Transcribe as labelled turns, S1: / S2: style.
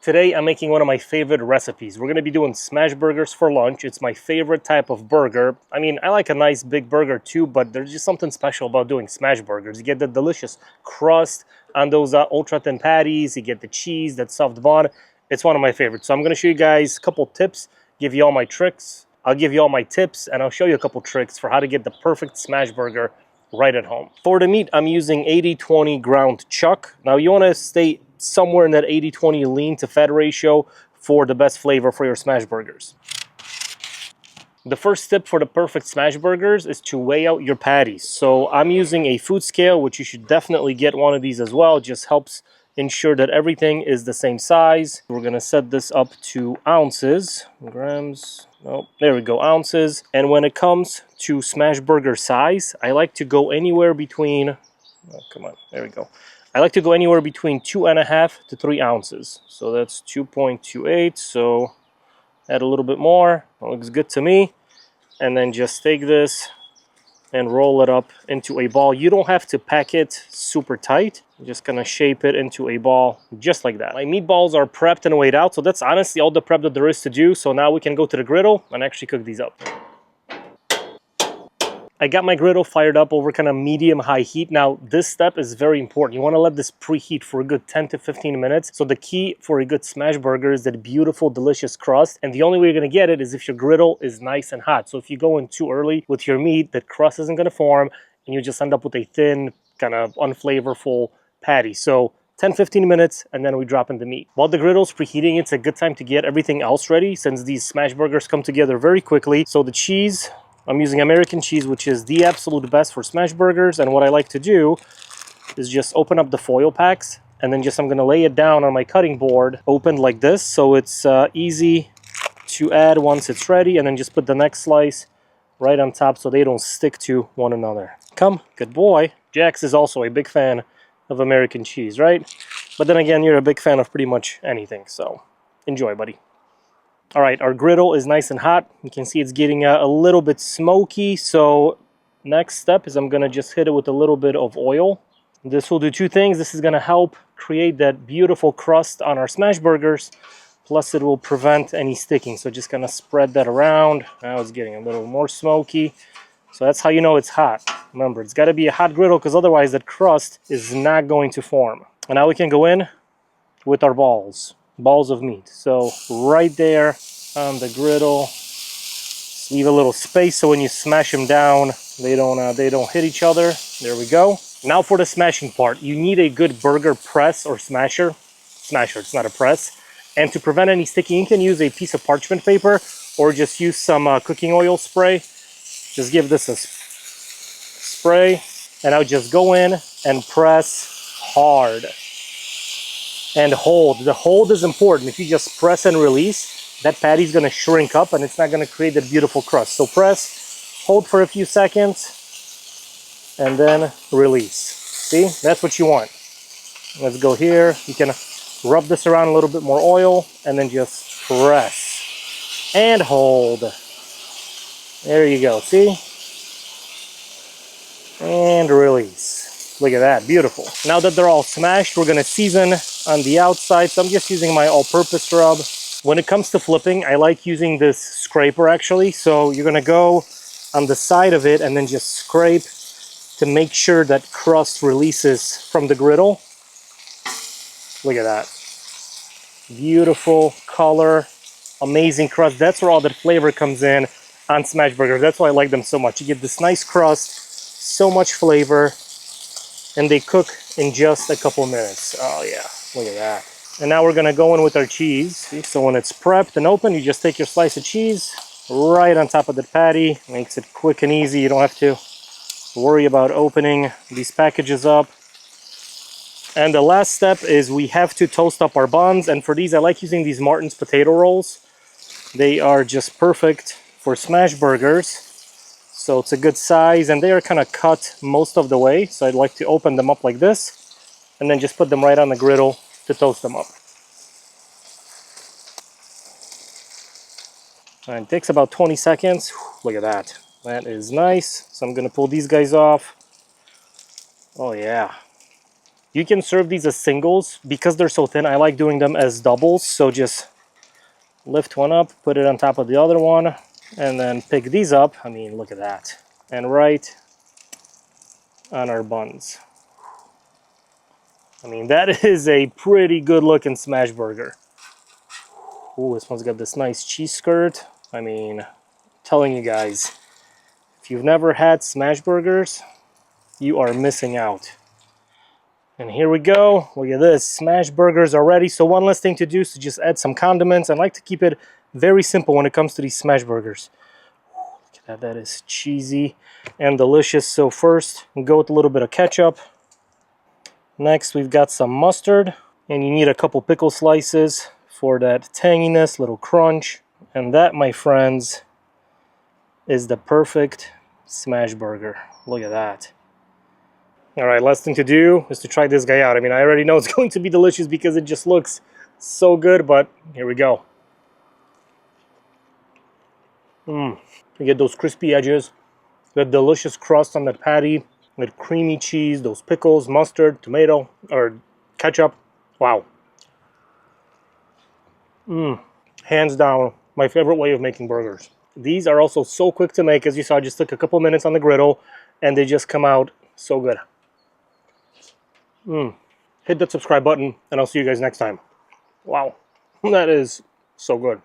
S1: Today I'm making one of my favorite recipes. We're going to be doing smash burgers for lunch. It's my favorite type of burger. I mean, I like a nice big burger too, but there's just something special about doing smash burgers. You get the delicious crust on those ultra thin patties. You get the cheese, that soft bun. It's one of my favorites. So I'm going to show you guys a couple tips, give you all my tricks. I'll give you all my tips, and I'll show you a couple tricks for how to get the perfect smash burger right at home. For the meat, I'm using 80-20 ground chuck. Now you want to stay somewhere in that 80-20 lean to fat ratio for the best flavor for your smash burgers. The first tip for the perfect smash burgers is to weigh out your patties. So I'm using a food scale, which you should definitely get one of these as well. It just helps ensure that everything is the same size. We're gonna set this up to ounces, grams, oh, there we go, ounces. And when it comes to smash burger size, I like to go anywhere between, oh, come on, there we go. I like to go anywhere between 2.5 to 3 ounces. So that's 2.28, so add a little bit more, that looks good to me. And then just take this and roll it up into a ball. You don't have to pack it super tight. I'm just gonna shape it into a ball just like that. My meatballs are prepped and weighed out, so that's honestly all the prep that there is to do. So now we can go to the griddle and actually cook these up. I got my griddle fired up over kind of medium-high heat. Now, this step is very important. You want to let this preheat for a good 10 to 15 minutes. So the key for a good smash burger is that beautiful, delicious crust. And the only way you're going to get it is if your griddle is nice and hot. So if you go in too early with your meat, that crust isn't going to form, and you just end up with a thin, kind of unflavorful patty. So 10-15 minutes, and then we drop in the meat. While the griddle's preheating, it's a good time to get everything else ready, since these smash burgers come together very quickly. So the cheese, I'm using American cheese, which is the absolute best for smash burgers. And what I like to do is just open up the foil packs, and then I'm gonna lay it down on my cutting board, opened like this, so it's easy to add once it's ready, and then just put the next slice right on top so they don't stick to one another. Come, good boy. Jax is also a big fan of American cheese, right? But then again, you're a big fan of pretty much anything, so enjoy, buddy. All right, our griddle is nice and hot. You can see it's getting a little bit smoky. So next step is I'm gonna just hit it with a little bit of oil. This will do two things. This is gonna help create that beautiful crust on our smash burgers. Plus it will prevent any sticking. So just gonna spread that around. Now it's getting a little more smoky. So that's how you know it's hot. Remember, it's gotta be a hot griddle because otherwise that crust is not going to form. And now we can go in with our balls of meat. So right there on the griddle, just leave a little space so when you smash them down, they don't hit each other. There we go. Now for the smashing part, you need a good burger press or smasher. Smasher, it's not a press. And to prevent any sticking, you can use a piece of parchment paper or just use some cooking oil spray. Just give this a spray, and I'll just go in and press hard. And hold. The hold is important. If you just press and release, that patty's gonna shrink up and it's not gonna create that beautiful crust. So press, hold for a few seconds, and then release. See, that's what you want. Let's go here. You can rub this around a little bit more oil, and then just press and hold. There you go, see? And release. Look at that, beautiful. Now that they're all smashed, we're gonna season on the outside. So I'm just using my all-purpose rub. When it comes to flipping, I like using this scraper actually. So you're gonna go on the side of it and then just scrape to make sure that crust releases from the griddle. Look at that. Beautiful color, amazing crust. That's where all that flavor comes in on smash burgers. That's why I like them so much. You get this nice crust, so much flavor, and they cook in just a couple minutes. Oh yeah, look at that. And now we're gonna go in with our cheese. See? So when it's prepped and open, you just take your slice of cheese right on top of the patty. Makes it quick and easy. You don't have to worry about opening these packages up. And the last step is we have to toast up our buns. And for these, I like using these Martin's potato rolls. They are just perfect for smash burgers. So it's a good size, and they are kind of cut most of the way. So I'd like to open them up like this, and then just put them right on the griddle to toast them up. And it takes about 20 seconds. Look at that. That is nice. So I'm gonna pull these guys off. Oh yeah. You can serve these as singles. Because they're so thin, I like doing them as doubles. So just lift one up, put it on top of the other one, and then pick these up. I mean, look at that. And right on our buns. I mean, that is a pretty good looking smash burger. Ooh, this one's got this nice cheese skirt. I mean, telling you guys, if you've never had smash burgers, you are missing out. And here we go. Look at this. Smash burgers are ready. So one last thing to do is to just add some condiments. I like to keep it very simple when it comes to these smash burgers. Look at that. That is cheesy and delicious. So first, go with a little bit of ketchup. Next, we've got some mustard. And you need a couple pickle slices for that tanginess, little crunch. And that, my friends, is the perfect smash burger. Look at that. All right, last thing to do is to try this guy out. I mean, I already know it's going to be delicious because it just looks so good, but here we go. You get those crispy edges, the delicious crust on that patty, with creamy cheese, those pickles, mustard, tomato, or ketchup. Wow. Hands down, my favorite way of making burgers. These are also so quick to make. As you saw, I just took a couple minutes on the griddle, and they just come out so good. Hit that subscribe button, and I'll see you guys next time. Wow, that is so good.